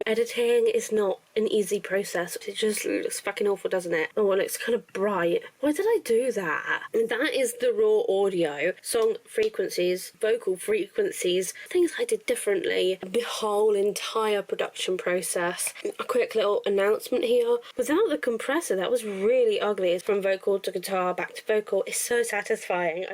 Editing is not an easy process. It just looks fucking awful, doesn't it? Oh, and it's kind of bright. Why did I do that? And that is the raw audio, song frequencies, vocal frequencies, things I did differently. The whole entire production process. A quick little announcement here. Without the compressor, that was really ugly. It's from vocal to guitar, back to vocal. It's so satisfying.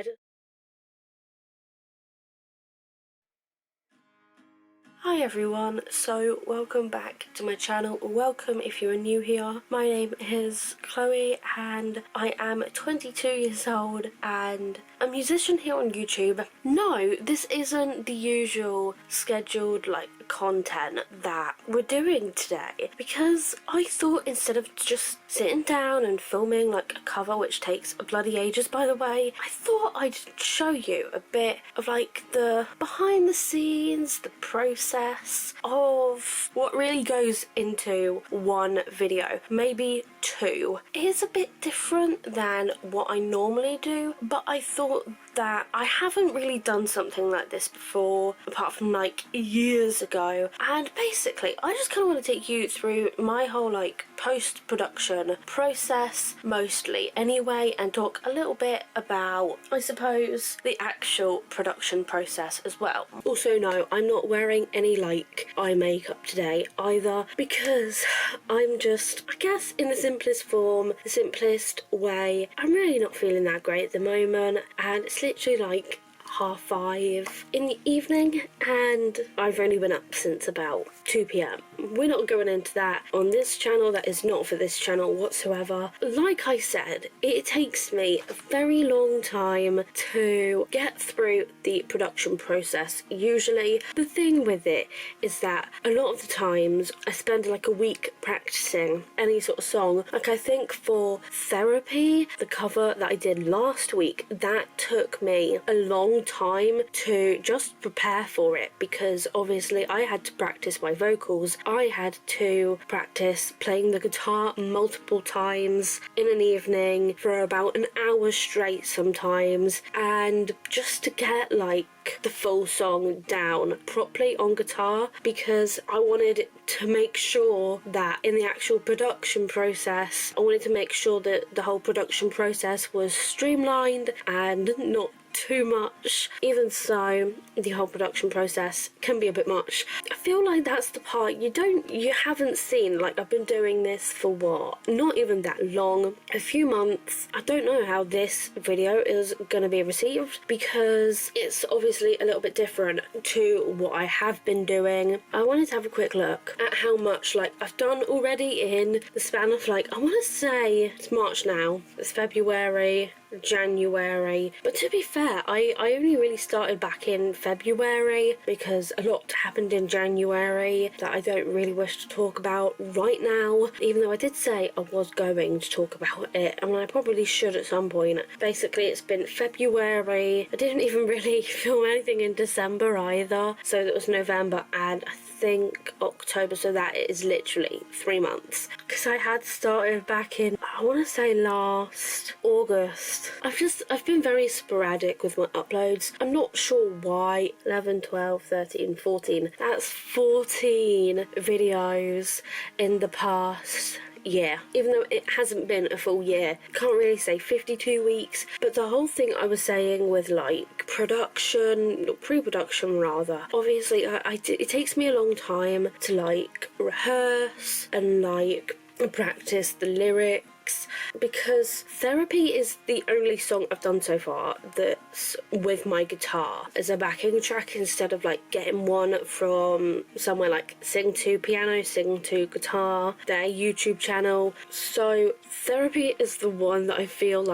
Hi everyone, so welcome back to my channel. Welcome if you are new here. My name is Chloe and I am 22 years old and a musician here on YouTube. No, this isn't the usual scheduled content that we're doing today, because I thought instead of just sitting down and filming a cover, which takes bloody ages by the way, I thought I'd show you a bit of the behind the scenes, the process of what really goes into one video, maybe two. It is a bit different than what I normally do, but I thought that I haven't really done something like this before, apart from years ago, and basically I just kind of want to take you through my whole post-production process, mostly anyway, and talk a little bit about, I suppose, the actual production process as well. Also, no, I'm not wearing any eye makeup today either, because I'm just, I guess, in the simplest form, the simplest way. I'm really not feeling that great at the moment, and it's literally 5:30 in the evening and I've only been up since about 2 p.m. We're not going into that on this channel. That is not for this channel whatsoever. Like I said, it takes me a very long time to get through the production process. Usually the thing with it is that a lot of the times I spend a week practicing any sort of song. I think for Therapy, the cover that I did last week, that took me a long time to just prepare for it, because obviously I had to practice my vocals. I had to practice playing the guitar multiple times in an evening for about an hour straight sometimes, and just to get the full song down properly on guitar, because I wanted to make sure that in the actual production process, I wanted to make sure that the whole production process was streamlined and not too much. Even so, the whole production process can be a bit much. I feel like that's the part you haven't seen. I've been doing this for what? Not even that long. A few months. I don't know how this video is going to be received, because it's obviously a little bit different to what I have been doing. I wanted to have a quick look at how much I've done already in the span of I want to say it's March now. It's February, January, but to be fair, I only really started back in February, because a lot happened in January that I don't really wish to talk about right now, even though I did say I was going to talk about it. I mean, I probably should at some point. Basically, it's been February. I didn't even really film anything in December either, so that was November and I think October, so that is literally 3 months, because I had started back in, I want to say last August. I've been very sporadic with my uploads. I'm not sure why. 11, 12, 13, 14. That's 14 videos in the past year, even though it hasn't been a full year. Can't really say 52 weeks, but the whole thing I was saying with production, pre-production rather, obviously it takes me a long time to rehearse and practice the lyrics, because Therapy is the only song I've done so far that's with my guitar as a backing track, instead of getting one from somewhere Sing to Piano, Sing to Guitar, their YouTube channel. So Therapy is the one that I feel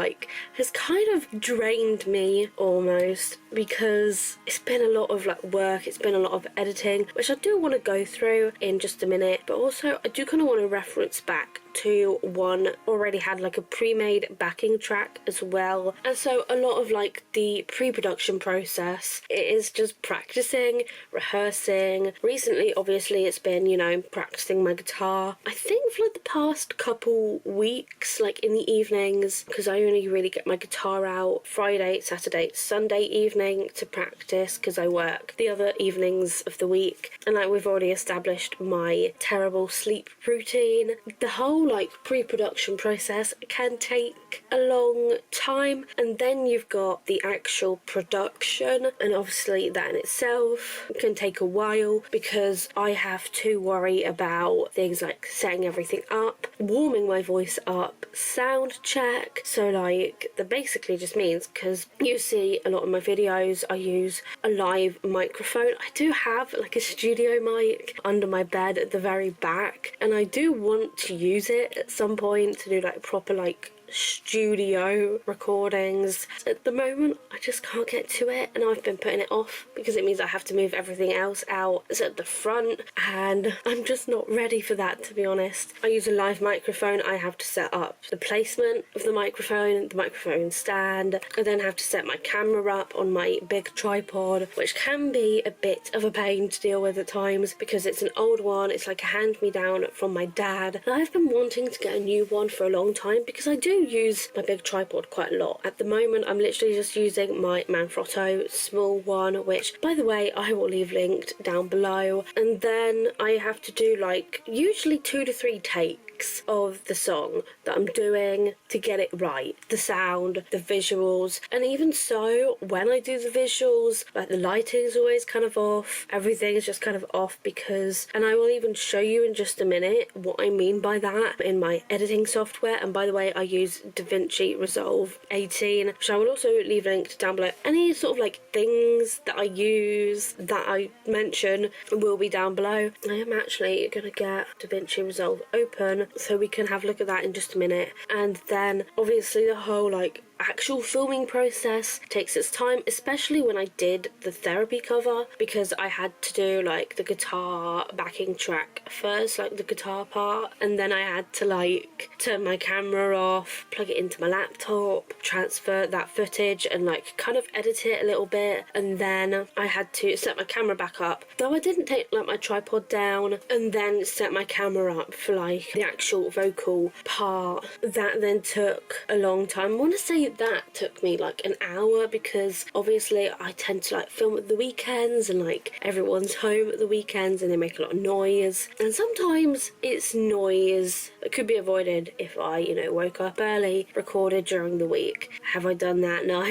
has kind of drained me almost, because it's been a lot of work, it's been a lot of editing, which I do want to go through in just a minute, but also I do kind of want to reference back to one already had a pre-made backing track as well. And so a lot of the pre-production process, it is just practicing, rehearsing. Recently obviously it's been, practicing my guitar. I think think for like the past couple weeks, like in the evenings, because I only really get my guitar out Friday, Saturday, Sunday evening to practice because I work the other evenings of the week. And like we've already established my terrible sleep routine. The whole like pre-production process can take a long time, and then you've got the actual production, and obviously that in itself can take a while because I have to worry about things like setting everything up, warming my voice up, sound check. So like that basically just means, because you see a lot of my videos I use a live microphone. I do have like a studio mic under my bed at the very back, and I do want to use it at some point to do like proper like studio recordings. At the moment I just can't get to it, and I've been putting it off because it means I have to move everything else out at the front, and I'm just not ready for that, to be honest. I use a live microphone. I have to set up the placement of the microphone stand. I then have to set my camera up on my big tripod, which can be a bit of a pain to deal with at times because it's an old one. It's like a hand-me-down from my dad, and I've been wanting to get a new one for a long time because I do use my big tripod quite a lot. At the moment I'm literally just using my Manfrotto small one, which by the way I will leave linked down below, and then I have to do like usually 2 to 3 takes of the song that I'm doing to get it right, the sound, the visuals. And even so, when I do the visuals, like the lighting is always kind of off, everything is just kind of off because, and I will even show you in just a minute what I mean by that in my editing software. And by the way, I use DaVinci Resolve 18, which I will also leave linked down below. Any sort of like things that I use that I mention will be down below. I am actually gonna get DaVinci Resolve open so we can have a look at that in just a minute. And then obviously the whole like actual filming process takes its time, especially when I did the therapy cover, because I had to do like the guitar backing track first, like the guitar part, and then I had to like turn my camera off, plug it into my laptop, transfer that footage and like kind of edit it a little bit, and then I had to set my camera back up, though I didn't take like my tripod down, and then set my camera up for like the actual vocal part. That then took a long time. I want to say that took me like an hour because obviously I tend to like film at the weekends, and like everyone's home at the weekends and they make a lot of noise, and sometimes it's noise that could be avoided if I, you know, woke up early, recorded during the week. Have I done that? No.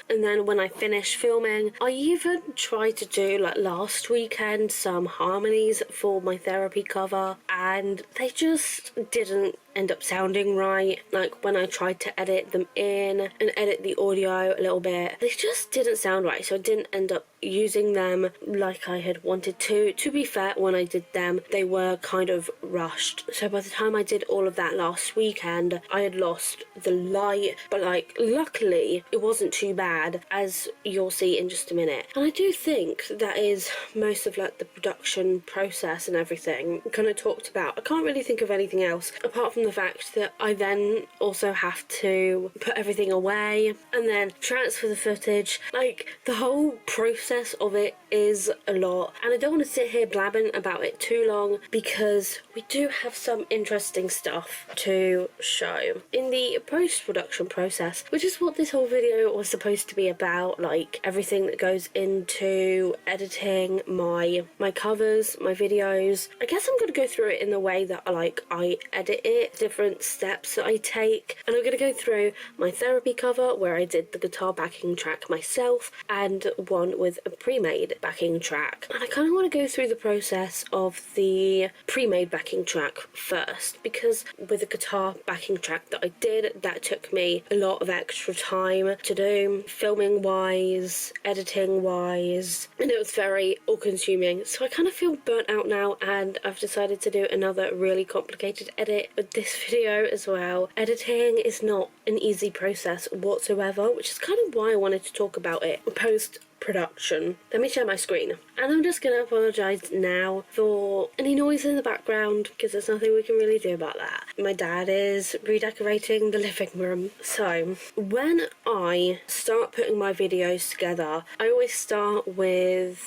And then when I finish filming, I even tried to do like last weekend some harmonies for my therapy cover, and they just didn't end up sounding right. Like when I tried to edit them in and edit the audio a little bit, they just didn't sound right, so I didn't end up using them like I had wanted to. To be fair, when I did them they were kind of rushed, so by the time I did all of that last weekend I had lost the light, but like luckily it wasn't too bad, as you'll see in just a minute. And I do think that is most of like the production process and everything kind of talked about. I can't really think of anything else apart from the fact that I then also have to put everything away and then transfer the footage. Like the whole process of it is a lot, and I don't want to sit here blabbing about it too long because we do have some interesting stuff to show in the post-production process, which is what this whole video was supposed to be about. Like everything that goes into editing my covers, my videos. I guess I'm going to go through it in the way that I edit it, different steps that I take, and I'm going to go through my therapy cover where I did the guitar backing track myself and one with a pre-made backing track. And I kind of want to go through the process of the pre-made backing track first, because with the guitar backing track that I did, that took me a lot of extra time to do, filming wise, editing wise, and it was very all consuming. So I kind of feel burnt out now, and I've decided to do another really complicated edit with this video as well. Editing is not an easy process whatsoever, which is kind of why I wanted to talk about it post production. Let me share my screen, and I'm just gonna apologise now for any noise in the background because there's nothing we can really do about that. My dad is redecorating the living room. So when I start putting my videos together, I always start with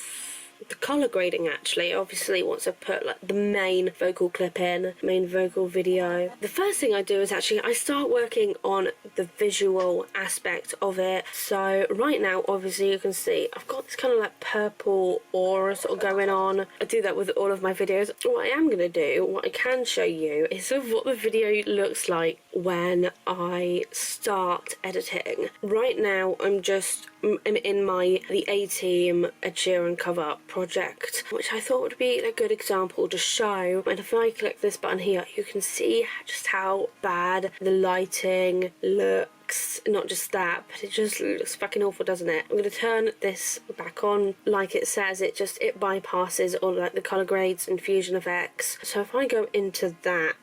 the colour grading actually. Obviously once I've put like the main vocal clip in, main vocal video, the first thing I do is actually I start working on the visual aspect of it. So right now obviously you can see I've got this kind of like purple aura sort of going on. I do that with all of my videos. What I am going to do, what I can show you, is sort of what the video looks like when I start editing. Right now I'm in the A-Team Ed Sheeran cover project, which I thought would be a good example to show. And if I click this button here, you can see just how bad the lighting looks. Not just that, but it just looks fucking awful, doesn't it? I'm going to turn this back on. Like it says, it bypasses all like the color grades and fusion effects. So if I go into that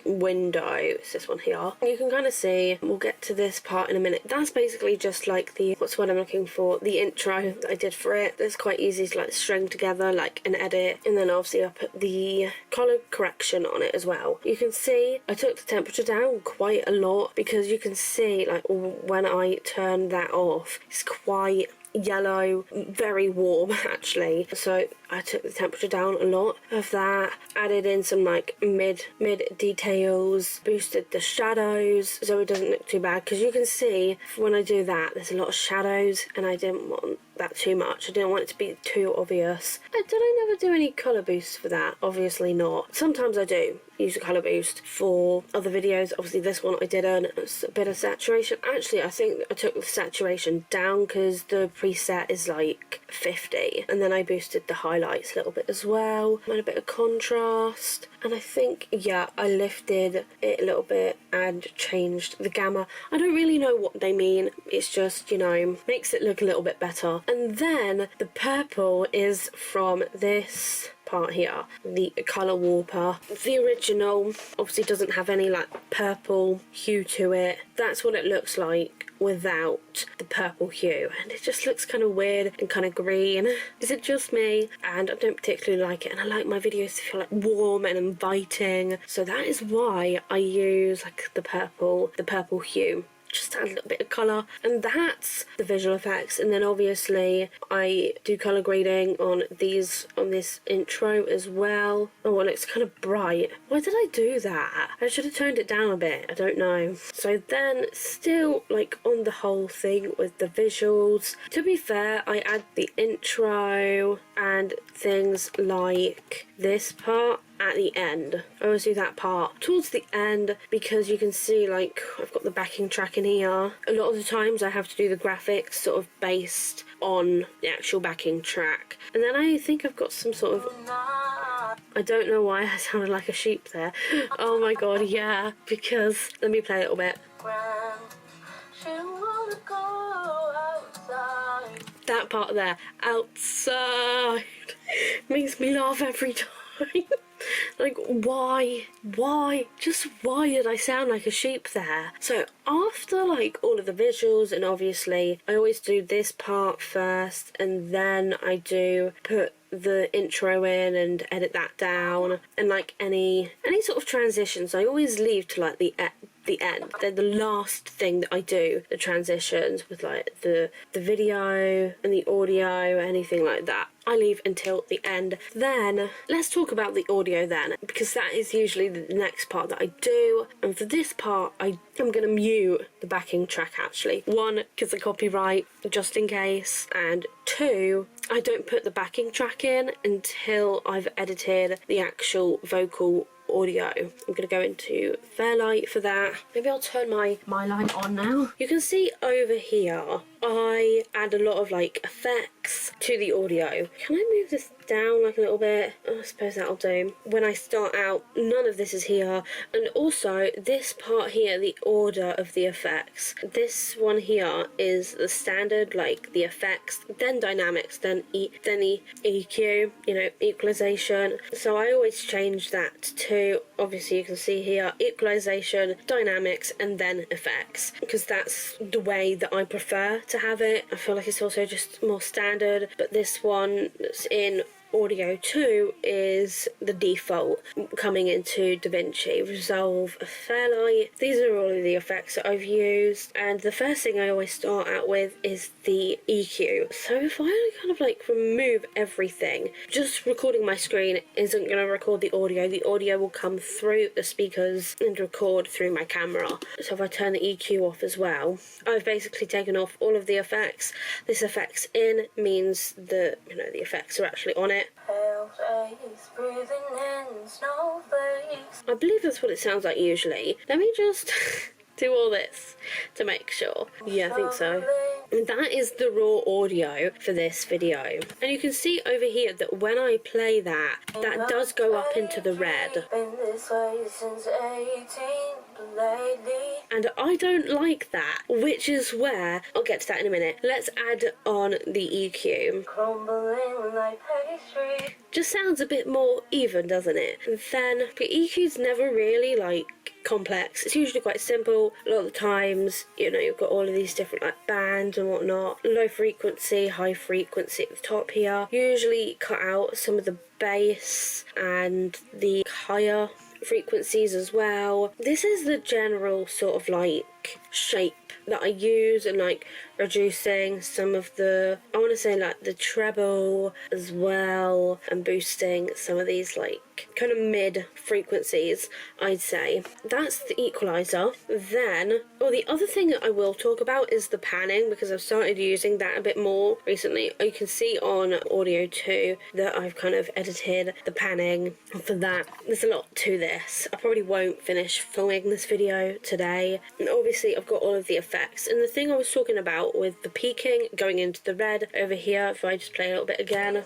window, it's this one here, you can kind of see, we'll get to this part in a minute, that's basically just like the, what's the word I'm looking for, the intro that I did for it. It's quite easy to like string together like an edit, and then obviously I put the color correction on it as well. You can see I took the temperature down quite a lot, because you can see like when I turn that off, it's quite yellow, very warm actually. So I took the temperature down a lot of that, added in some like mid details, boosted the shadows so it doesn't look too bad, because you can see when I do that there's a lot of shadows and I didn't want that too much. I didn't want it to be too obvious. Did I never do any colour boosts for that? Obviously not. Sometimes I do use a colour boost for other videos. Obviously this one I didn't. It's a bit of saturation. Actually I think I took the saturation down because the preset is like 50, and then I boosted the highlights a little bit as well, and a bit of contrast, and I think yeah I lifted it a little bit and changed the gamma. I don't really know what they mean, it's just, you know, makes it look a little bit better. And then the purple is from this part here, the colour warper. The original obviously doesn't have any like purple hue to it. That's what it looks like without the purple hue, and it just looks kind of weird and kind of green. Is it just me? And I don't particularly like it, and I like my videos to feel like warm and inviting, so that is why I use like the purple hue, just add a little bit of colour. And that's the visual effects. And then obviously I do colour grading on this intro as well. Oh, and it's kind of bright. Why did I do that? I should have toned it down a bit, I don't know. So then still like on the whole thing with the visuals, to be fair, I add the intro and things like this part at the end. I always do that part towards the end, because you can see like I've got the backing track in here. A lot of the times I have to do the graphics sort of based on the actual backing track, and then I think I've got some sort of, I don't know why I sounded like a sheep there. Oh my god, yeah, because let me play a little bit. That part there, outside, makes me laugh every time. Like, why did I sound like a sheep there? So after like all of the visuals, and obviously I always do this part first, and then I do put the intro in and edit that down, and like any sort of transitions I always leave to like the end. They're the last thing that I do, the transitions with like the video and the audio, anything like that, I leave until the end. Then let's talk about the audio then, because that is usually the next part that I do. And for this part I'm going to mute the backing track actually. One, because of copyright, just in case, and two, I don't put the backing track in until I've edited the actual vocal audio. I'm going to go into Fairlight for that. Maybe I'll turn my light on now. You can see over here I add a lot of like effects to the audio. Can I move this down like a little bit? Oh, I suppose that'll do. When I start out, none of this is here, and also this part here, the order of the effects, this one here is the standard, like the effects, then dynamics, then EQ, you know, equalization. So I always change that to, obviously you can see here, equalization, dynamics, and then effects, because that's the way that I prefer to have it. I feel like it's also just more standard. But this one that's in Audio 2 is the default coming into DaVinci Resolve, Fairlight. These are all of the effects that I've used, and the first thing I always start out with is the EQ. So if I kind of like remove everything, just recording my screen isn't going to record the audio. The audio will come through the speakers and record through my camera. So if I turn the EQ off as well, I've basically taken off all of the effects. This effects in means that, you know, the effects are actually on it. I believe that's what it sounds like usually. Let me just do all this to make sure. Yeah, I think so. And that is the raw audio for this video. And you can see over here that when I play that, that does go up into the red. And I don't like that, which is where, I'll get to that in a minute. Let's add on the EQ. Just sounds a bit more even, doesn't it? And then the EQ's never really like complex. It's usually quite simple. A lot of the times, you know, you've got all of these different like bands and whatnot. Low frequency, high frequency at the top here. Usually cut out some of the bass and the higher frequencies as well. This is the general sort of like shape that I use, and like reducing some of the, I want to say like the treble as well, and boosting some of these like kind of mid frequencies, I'd say. That's the equalizer. Then, the other thing that I will talk about is the panning, because I've started using that a bit more recently. You can see on Audio 2 that I've kind of edited the panning for that. There's a lot to this. I probably won't finish filming this video today. And obviously I've got all of the effects. And the thing I was talking about with the peaking going into the red over here, if I just play a little bit again.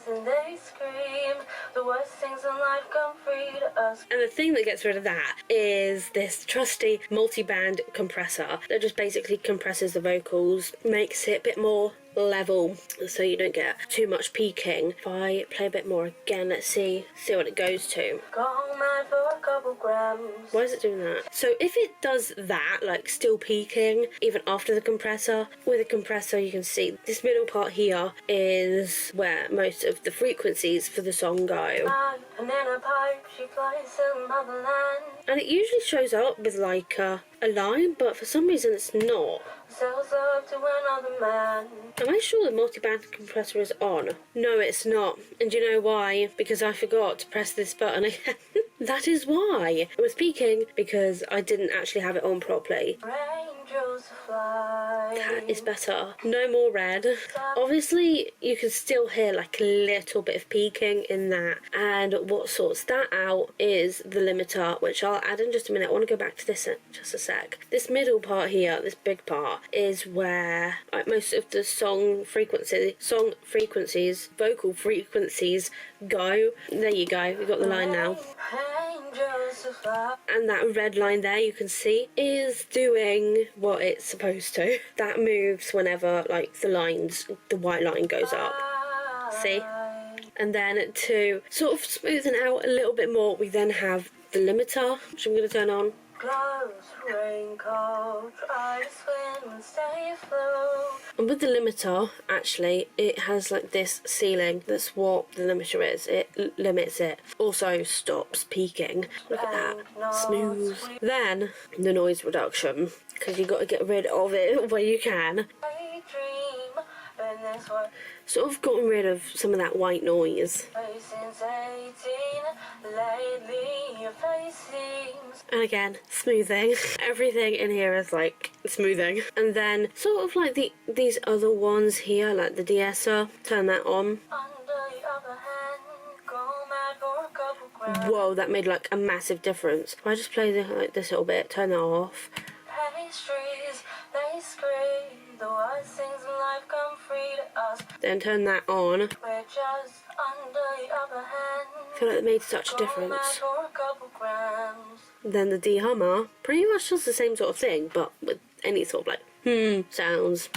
And the thing that gets rid of that is this trusty multi-band compressor that just basically compresses the vocals, makes it a bit more level so you don't get too much peaking. If I play a bit more again, let's see what it goes to. Why is it doing that? So if it does that, like still peaking even after the compressor, with a compressor you can see this middle part here is where most of the frequencies for the song go. And it usually shows up with like a line, but for some reason it's not. Am I sure the multi-band compressor is on? No, it's not. And do you know why? Because I forgot to press this button again. That is why. It was peaking because I didn't actually have it on properly. That is better. No more red. Obviously, you can still hear like a little bit of peaking in that. And what sorts that out is the limiter, which I'll add in just a minute. I want to go back to this in just a sec. This middle part here, this big part, is where like most of the song frequencies, vocal frequencies go. There you go. We've got the line now. And that red line there, you can see, is doing what it's supposed to. That moves whenever like the white line goes up. See? And then to sort of smoothen out a little bit more, we then have the limiter, which I'm going to turn on. And with the limiter, actually, it has like this ceiling. That's what the limiter is. It limits it. Also stops peaking. Look at that. Smooth. Then, the noise reduction, because you've got to get rid of it where you can. Sort of gotten rid of some of that white noise. And again, smoothing. Everything in here is like smoothing. And then sort of like these other ones here, like the de-esser, turn that on. Whoa, that made like a massive difference. If I just play like this little bit, turn that off. Then turn that on. I feel like it made such a difference. Then the de-hummer pretty much does the same sort of thing, but with any sort of like sounds.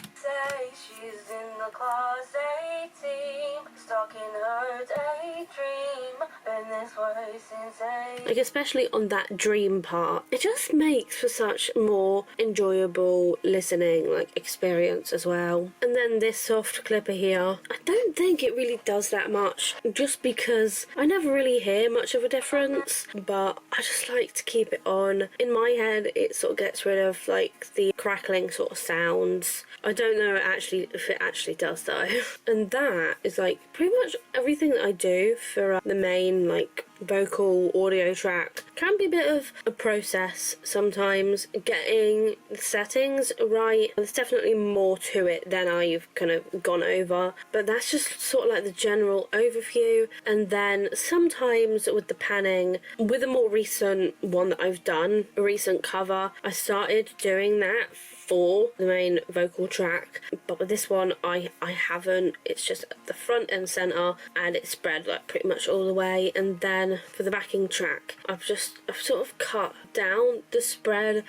Like, especially on that dream part, it just makes for such more enjoyable listening, like, experience as well. And then this soft clipper here, I don't think it really does that much, just because I never really hear much of a difference, but I just like to keep it on. In my head, it sort of gets rid of, like, the crackling sort of sounds. I don't know actually if it actually does though. And that is like pretty much everything that I do for the main like vocal audio track. Can be a bit of a process sometimes getting the settings right. There's definitely more to it than I've kind of gone over, but that's just sort of like the general overview. And then sometimes with the panning, with a more recent one that I've done, a recent cover, I started doing that for the main vocal track, but with this one I haven't. It's just at the front and centre, and it's spread like pretty much all the way. And then for the backing track, I've sort of cut down the spread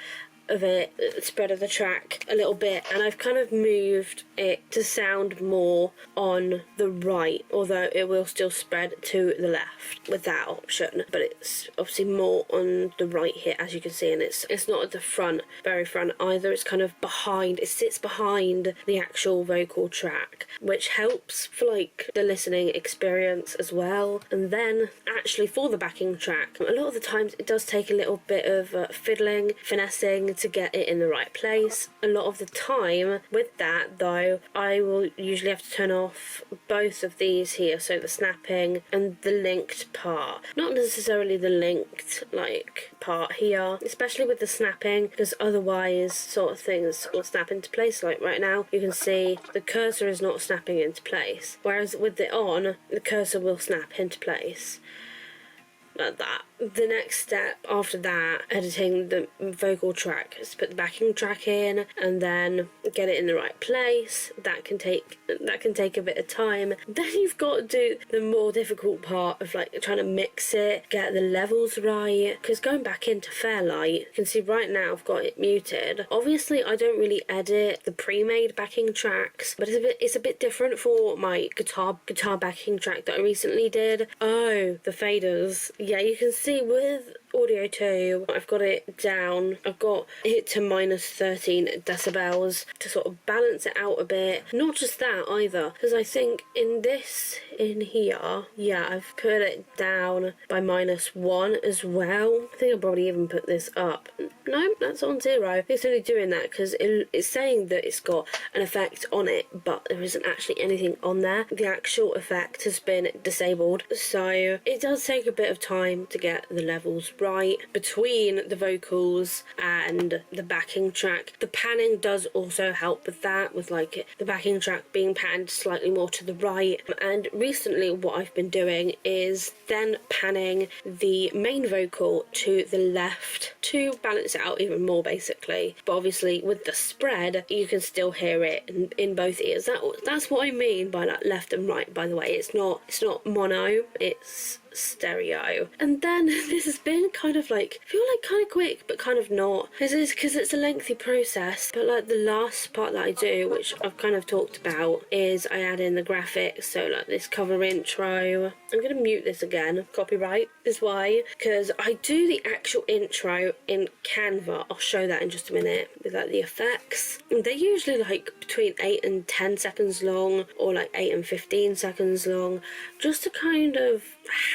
of the track a little bit, and I've kind of moved it to sound more on the right, although it will still spread to the left with that option, but it's obviously more on the right here, as you can see. And it's not at the front, very front either. It's kind of behind, it sits behind the actual vocal track, which helps for like the listening experience as well. And then actually for the backing track, a lot of the times it does take a little bit of fiddling, finessing to get it in the right place. A lot of the time with that though, I will usually have to turn off both of these here, so the snapping and the linked part. Not necessarily the linked like part here, especially with the snapping, because otherwise sort of things will snap into place. Like right now you can see the cursor is not snapping into place, whereas with it on, the cursor will snap into place like that. The next step after that, editing the vocal track, is put the backing track in and then get it in the right place. That can take a bit of time. Then you've got to do the more difficult part of like trying to mix it, get the levels right, because going back into Fairlight, you can see right now I've got it muted. Obviously I don't really edit the pre-made backing tracks, but it's a bit different for my guitar backing track that I recently did. Oh, the faders. Yeah, you can see with Audio 2, I've got it down. I've got it to minus 13 decibels to sort of balance it out a bit. Not just that either, because I think in here, yeah, I've put it down by -1 as well. I think I'll probably even put this up. No, that's on 0. It's only doing that because it's saying that it's got an effect on it, but there isn't actually anything on there. The actual effect has been disabled, so it does take a bit of time to get the levels right between the vocals and the backing track. The panning does also help with that, with like the backing track being panned slightly more to the right. And recently what I've been doing is then panning the main vocal to the left to balance it out even more basically. But obviously with the spread you can still hear it in both ears. That's what I mean by like left and right, by the way. It's not mono, it's stereo. And then this has been kind of like, I feel like kind of quick but kind of not, because it's a lengthy process. But like the last part that I do, which I've kind of talked about, is I add in the graphics, so like this cover intro. I'm gonna mute this again, copyright is why, because I do the actual intro in Canva. I'll show that in just a minute with like the effects. And they're usually like between 8 and 10 seconds long, or like 8 and 15 seconds long, just to kind of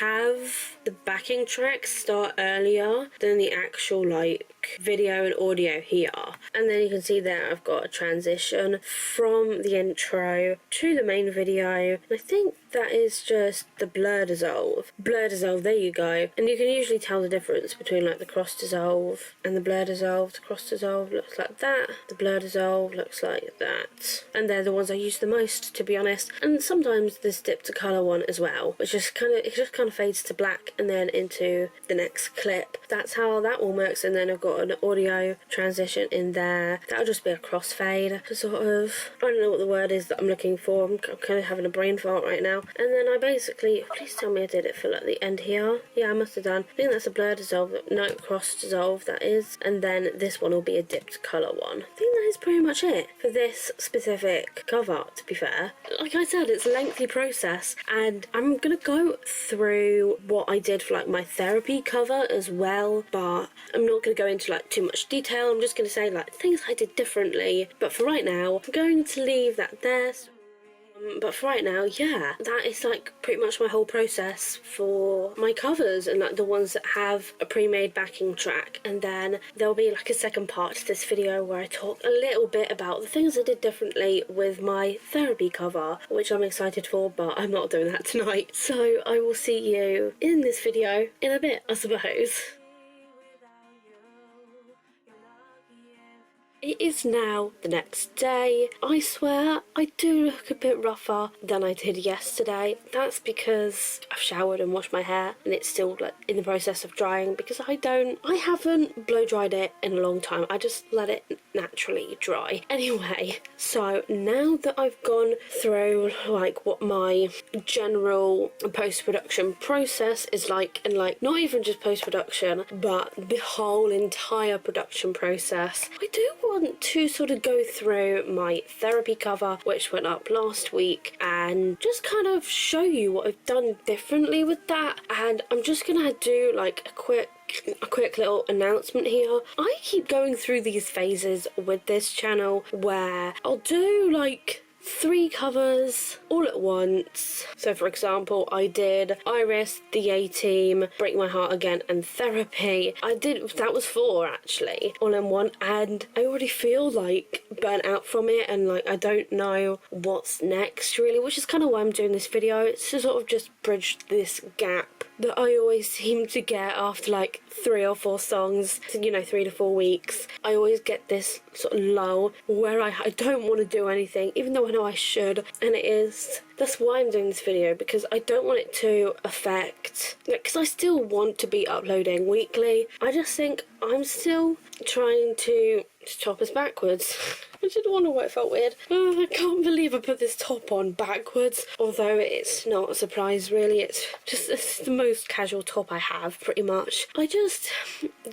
have the backing tracks start earlier than the actual like video and audio here. And then you can see there I've got a transition from the intro to the main video, and I think that is just the blur dissolve. Blur dissolve, there you go. And you can usually tell the difference between like the cross dissolve and the blur dissolve. The cross dissolve looks like that, the blur dissolve looks like that, and they're the ones I use the most, to be honest. And sometimes this dip to colour one as well, which just kind of fades to black and then into the next clip. That's how that all works. And then I've got an audio transition in there. That'll just be a crossfade to sort of, I don't know what the word is that I'm looking for. I'm kind of having a brain fart right now. And then I basically, please tell me I did it for like the end here. Yeah, I must have done. I think that's a blur dissolve, no, cross dissolve that is. And then this one will be a dipped colour one. I think that is pretty much it for this specific cover, to be fair. Like I said, it's a lengthy process, and I'm gonna go through what I did for like my therapy cover as well, but I'm not gonna go into like too much detail. I'm just gonna say like things I did differently, but for right now I'm going to leave that there. But for right now, yeah, that is like pretty much my whole process for my covers, and like the ones that have a pre-made backing track. And then there'll be like a second part to this video where I talk a little bit about the things I did differently with my therapy cover, which I'm excited for, but I'm not doing that tonight. So I will see you in this video in a bit, I suppose. It is now the next day. I swear I do look a bit rougher than I did yesterday. That's because I've showered and washed my hair and it's still like in the process of drying, because I haven't blow dried it in a long time. I just let it naturally dry. Anyway, so now that I've gone through like what my general post-production process is like, and like not even just post-production but the whole entire production process, I do want to sort of go through my therapy cover, which went up last week, and just kind of show you what I've done differently with that. And I'm just gonna do like a quick little announcement here. I keep going through these phases with this channel where I'll do like 3 covers all at once. So for example, I did Iris, The A-Team, Break My Heart Again and Therapy. That was 4 actually, all in one, and I already feel like burnt out from it, and like I don't know what's next really, which is kind of why I'm doing this video. It's to sort of just bridge this gap that I always seem to get after like 3 or 4 songs, you know, 3 to 4 weeks. I always get this sort of lull where I don't want to do anything, even though I know I should, and that's why I'm doing this video, because I don't want it to affect, because I still want to be uploading weekly. I just think I'm still trying to top us backwards. I didn't wonder why it felt weird. Oh, I can't believe I put this top on backwards, although it's not a surprise really. It's the most casual top I have, pretty much. I just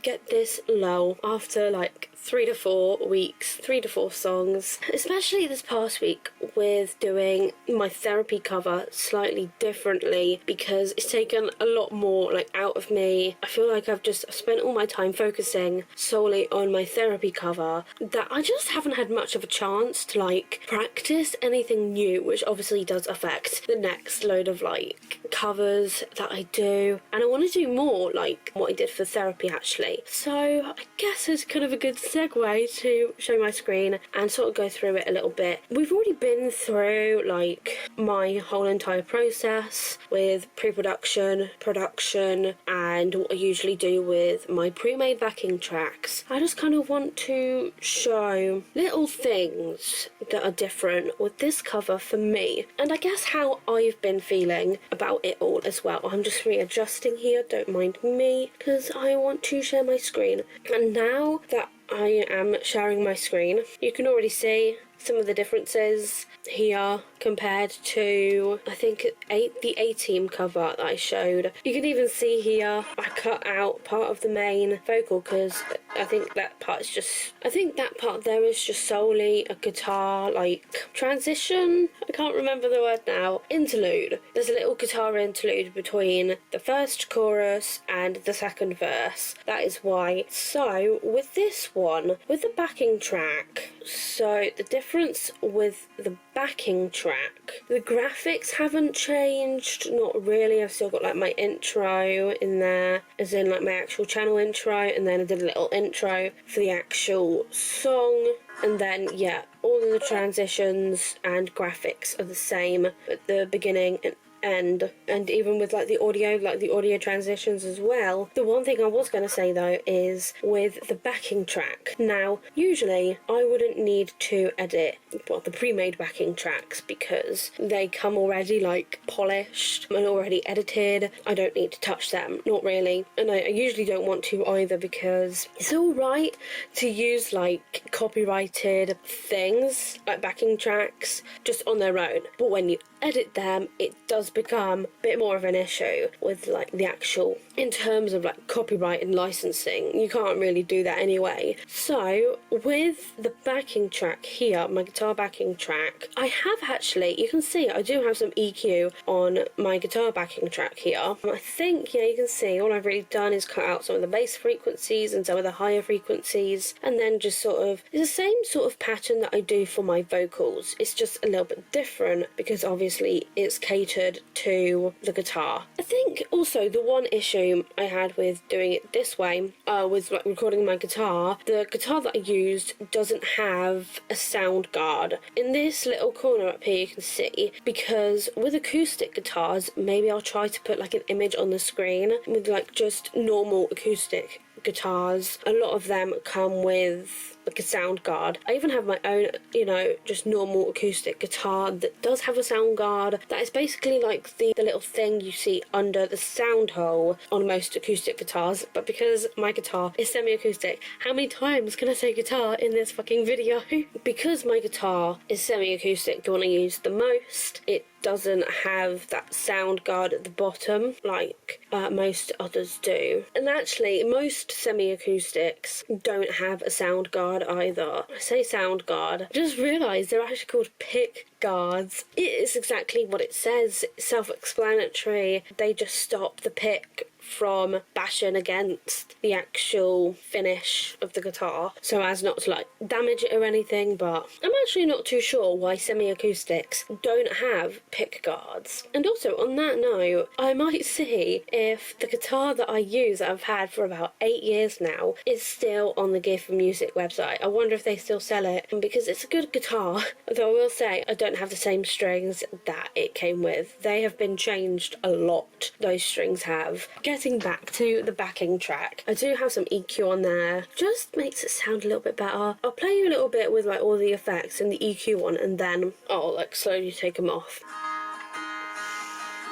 get this low after like 3 to 4 weeks, 3 to 4 songs, especially this past week with doing my therapy cover slightly differently, because it's taken a lot more like out of me. I feel like I've spent all my time focusing solely on my therapy cover, that I just haven't had much of a chance to like practice anything new, which obviously does affect the next load of like covers that I do. And I want to do more like what I did for therapy actually. So I guess it's kind of a good segue to show my screen and sort of go through it a little bit. We've already been through like my whole entire process with pre-production, production, and what I usually do with my pre-made backing tracks. I just kind of want to show little things that are different with this cover for me, and I guess how I've been feeling about it all as well. I'm just readjusting here, don't mind me, because I want to share my screen. And now that I am sharing my screen, you can already see some of the differences here compared to, I think, the A-Team cover that I showed. You can even see here I cut out part of the main vocal, because I think that part there is just solely a guitar like transition. I can't remember the word now. Interlude. There's a little guitar interlude between the first chorus and the second verse. That is why. So with this one, with the backing track, so the difference with the backing track, the graphics haven't changed, not really. I've still got like my intro in there, as in like my actual channel intro, and then I did a little intro for the actual song. And then, yeah, all of the transitions and graphics are the same at the beginning and end, and even with like the audio transitions as well. The one thing I was going to say though is with the backing track. Now, usually I wouldn't need to edit the pre-made backing tracks, because they come already like polished and already edited. I don't need to touch them, not really. And I usually don't want to either, because it's alright to use like copyrighted things like backing tracks just on their own, but when you edit them, it does become a bit more of an issue with like the actual, in terms of like copyright and licensing. You can't really do that anyway. So with the backing track here, my guitar backing track, I have actually, you can see I do have some EQ on my guitar backing track here. I think, yeah, you can see all I've really done is cut out some of the bass frequencies and some of the higher frequencies, and then just sort of, it's the same sort of pattern that I do for my vocals. It's just a little bit different because obviously it's catered to the guitar. I think also the one issue I had with doing it this way, with like recording my guitar, the guitar that I used doesn't have a sound guard. In this little corner up here you can see, because with acoustic guitars, maybe I'll try to put like an image on the screen with like just normal acoustic guitars. A lot of them come with like a sound guard. I even have my own, you know, just normal acoustic guitar that does have a sound guard. That is basically like the little thing you see under the sound hole on most acoustic guitars. But because my guitar is semi-acoustic, how many times can I say guitar in this fucking video? Because my guitar is semi-acoustic, the one I use the most, it doesn't have that sound guard at the bottom like most others do. And actually most semi-acoustics don't have a sound guard either. I say sound guard, I just realised they're actually called pick guards. It is exactly what it says, it's self-explanatory. They just stop the pick from bashing against the actual finish of the guitar so as not to like damage it or anything. But I'm actually not too sure why semi-acoustics don't have pick guards. And also on that note, I might see if the guitar that I use, that I've had for about 8 years now, is still on the Gear for Music website. I wonder if they still sell it, because it's a good guitar. Although I will say I don't have the same strings that it came with. They have been changed a lot, those strings have. Getting back to the backing track, I do have some EQ on there, just makes it sound a little bit better. I'll play you a little bit with like all the effects and the EQ one, and then I'll like slowly take them off.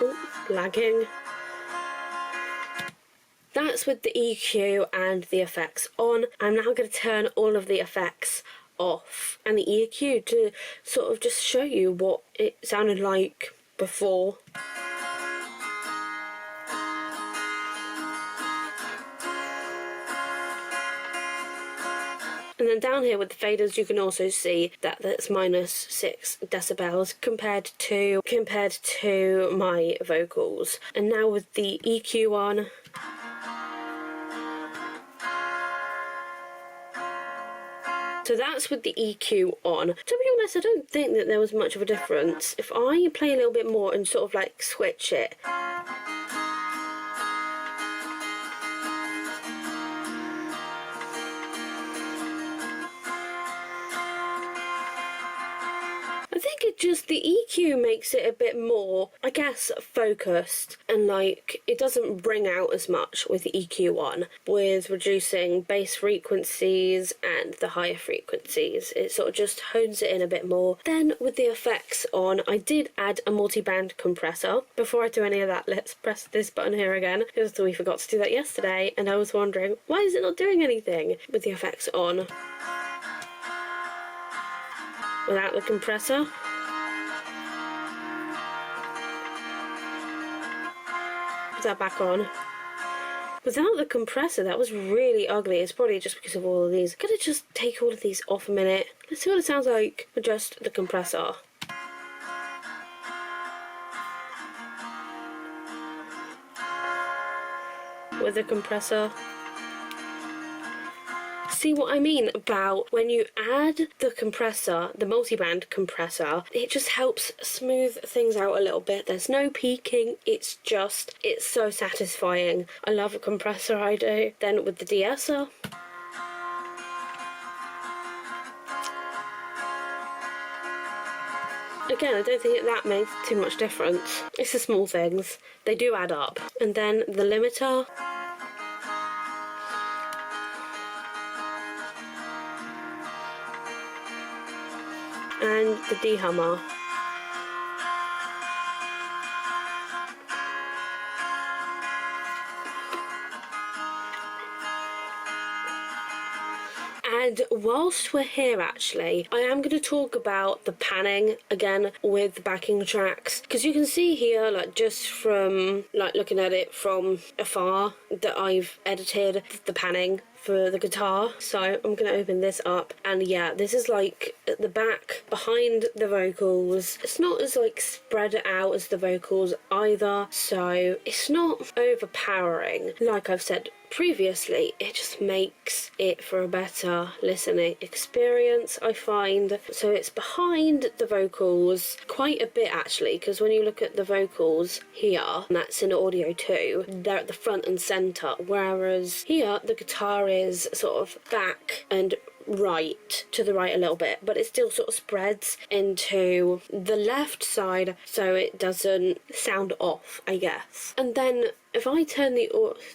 Ooh, lagging. That's with the EQ and the effects on. I'm now going to turn all of the effects off and the EQ to sort of just show you what it sounded like before. And then down here with the faders, you can also see that that's -6 decibels compared to my vocals. And now with the EQ on, so that's with the EQ on. To be honest, I don't think that there was much of a difference. If I play a little bit more and sort of like switch it, I think it just, the EQ makes it a bit more, I guess, focused, and like it doesn't bring out as much with the EQ on. With reducing bass frequencies and the higher frequencies, it sort of just hones it in a bit more. Then with the effects on, I did add a multi-band compressor. Before I do any of that, let's press this button here again, because we forgot to do that yesterday, and I was wondering, why is it not doing anything with the effects on without the compressor? Put that back on. Without the compressor, that was really ugly. It's probably just because of all of these. I'm gonna just take all of these off a minute. Let's see what it sounds like with just the compressor. With the compressor. See what I mean about when you add the compressor, the multiband compressor, it just helps smooth things out a little bit. There's no peaking, it's so satisfying. I love a compressor, I do. Then with the de-esser, again, I don't think that makes too much difference. It's the small things, they do add up. And then the limiter. And the de-hummer. And whilst we're here, actually, I am going to talk about the panning again with the backing tracks, because you can see here, like, just from like looking at it from afar, that I've edited the panning for the guitar. So I'm going to open this up, and yeah, this is like at the back behind the vocals. It's not as like spread out as the vocals either, so it's not overpowering. Like I've said previously, it just makes it for a better listening experience, I find. So it's behind the vocals quite a bit, actually, because when you look at the vocals here, and that's in audio too, they're at the front and centre, whereas here the guitar is sort of back and right, to the right a little bit, but it still sort of spreads into the left side so it doesn't sound off, I guess. And then if I turn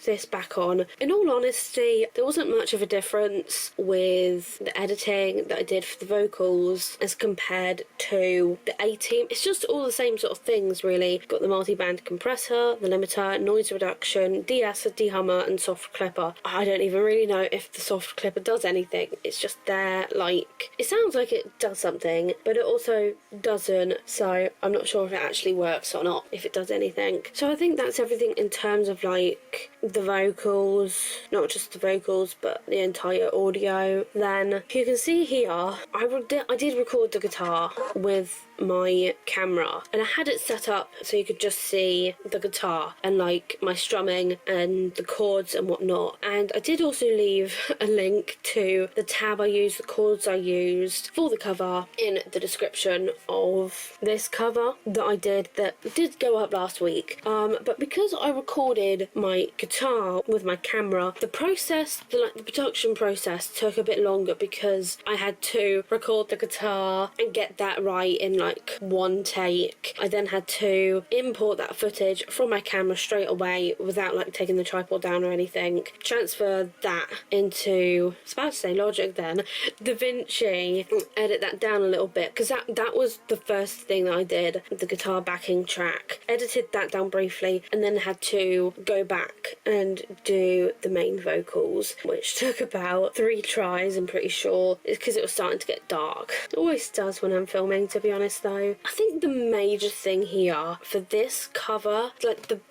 this back on, in all honesty, there wasn't much of a difference with the editing that I did for the vocals as compared to the A-Team. It's just all the same sort of things, really. Got the multi-band compressor, the limiter, noise reduction, de-esser, de-hummer, and soft clipper. I don't even really know if the soft clipper does anything. It's just there, like, it sounds like it does something, but it also doesn't, so I'm not sure if it actually works or not, if it does anything. So I think that's everything in terms of like the vocals, not just the vocals but the entire audio. Then you can see here I did record the guitar with my camera, and I had it set up so you could just see the guitar and like my strumming and the chords and whatnot. And I did also leave a link to the tab I used, the chords I used for the cover, in the description of this cover that I did, that did go up last week. But because I recorded my guitar with my camera, the process, the production process took a bit longer, because I had to record the guitar and get that right in like one take. I then had to import that footage from my camera straight away without like taking the tripod down or anything, transfer that into, I was about to say Logic then, DaVinci, edit that down a little bit, because that was the first thing that I did, the guitar backing track. Edited that down briefly, and then had to go back and do the main vocals, which took about 3 tries, I'm pretty sure. It's because it was starting to get dark. It always does when I'm filming, to be honest though. I think the major thing here for this cover, like the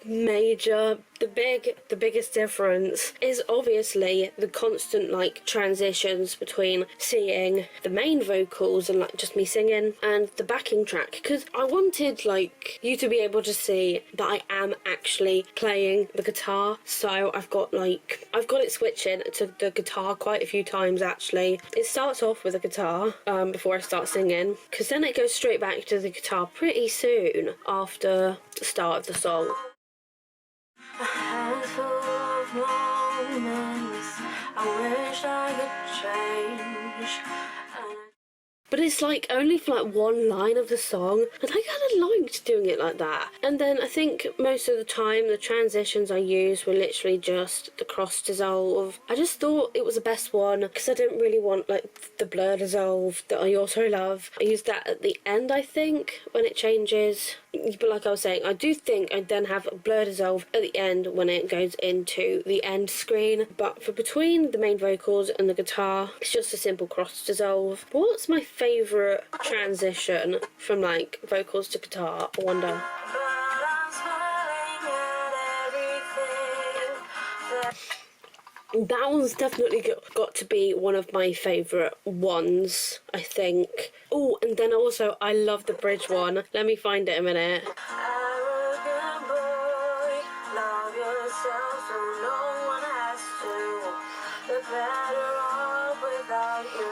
biggest difference is obviously the constant like transitions between seeing the main vocals and like just me singing and the backing track, because I wanted like you to be able to see that I am actually playing the guitar. So I've got it switching to the guitar quite a few times actually. It starts off with the guitar before I start singing, because then it goes straight back to the guitar pretty soon after the start of the song. A handful of moments I wish I could change. But it's like only for like one line of the song, and I kind of liked doing it like that. And then I think most of the time the transitions I used were literally just the cross dissolve. I just thought it was the best one because I didn't really want like the blur dissolve that I also love. I used that at the end, I think, when it changes. But like I was saying, I do think I then have a blur dissolve at the end when it goes into the end screen. But for between the main vocals and the guitar, it's just a simple cross dissolve. But what's my favourite transition from like vocals to guitar? I wonder. That one's definitely got to be one of my favourite ones, I think. Oh, and then also I love the bridge one. Let me find it a minute. Arrogant boy, love yourself so no one has to. You're better off without you.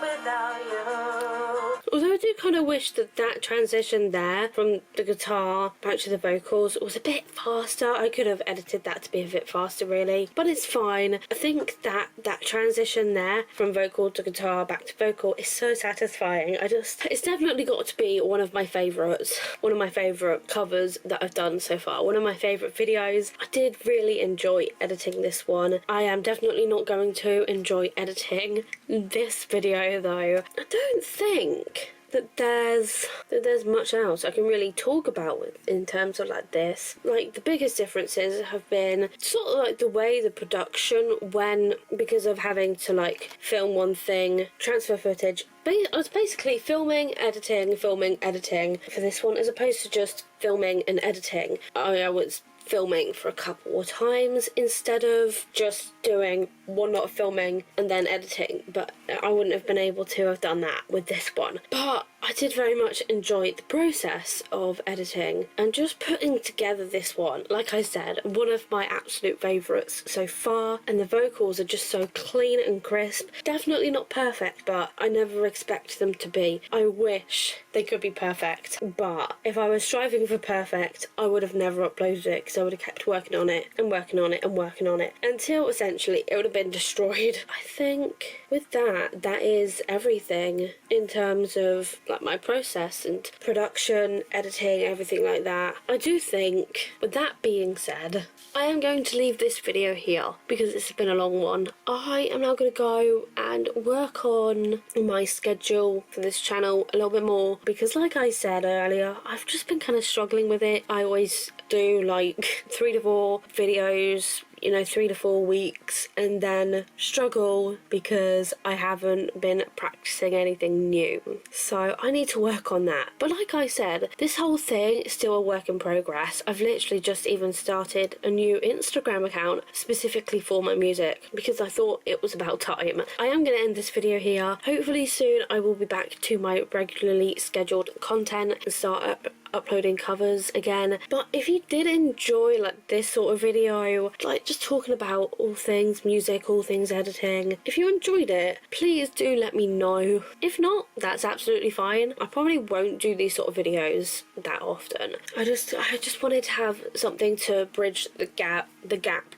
Without you. Although I do kind of wish that transition there from the guitar back to the vocals was a bit faster. I could have edited that to be a bit faster really, but it's fine. I think that transition there from vocal to guitar back to vocal is so satisfying. It's definitely got to be one of my favourites, one of my favourite covers that I've done so far, one of my favourite videos. I did really enjoy editing this one. I am definitely not going to enjoy editing this video though. I don't think that there's much else I can really talk about in terms of like this. Like the biggest differences have been sort of like the way the production went, because of having to like film one thing, transfer footage. I was basically filming, editing for this one, as opposed to just filming and editing. I was filming for a couple of times instead of just doing one lot of filming and then editing, but I wouldn't have been able to have done that with this one. But I did very much enjoy the process of editing and just putting together this one. Like I said, one of my absolute favourites so far, and the vocals are just so clean and crisp. Definitely not perfect, but I never expect them to be. I wish they could be perfect, but if I was striving for perfect, I would have never uploaded it, because I would have kept working on it and working on it and working on it until essentially it would have been destroyed. I think with that is everything in terms of like my process and production, editing, everything like that. I do think, with that being said, I am going to leave this video here because it's been a long one. I am now going to go and work on my schedule for this channel a little bit more, because like I said earlier, I've just been kind of struggling with it. I always do like 3 to 4 videos, 3 to 4 weeks, and then struggle because I haven't been practicing anything new. So I need to work on that. But like I said, this whole thing is still a work in progress. I've literally just even started a new Instagram account specifically for my music because I thought it was about time. I am going to end this video here. Hopefully soon I will be back to my regularly scheduled content and start uploading covers again. But if you did enjoy like this sort of video, like just talking about all things music, all things editing, if you enjoyed it, please do let me know. If not, that's absolutely fine. I probably won't do these sort of videos that often. I just wanted to have something to bridge the gap,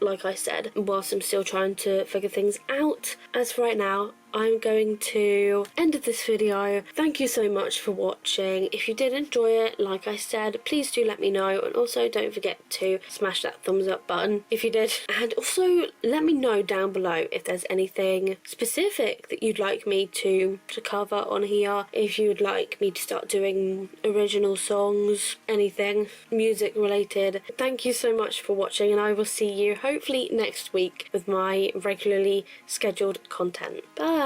like I said, whilst I'm still trying to figure things out. As for right now, I'm going to end this video. Thank you so much for watching. If you did enjoy it, like I said, please do let me know, and also don't forget to smash that thumbs up button if you did, and also let me know down below if there's anything specific that you'd like me to cover on here, if you'd like me to start doing original songs, anything music related. Thank you so much for watching, and I will see you hopefully next week with my regularly scheduled content. Bye.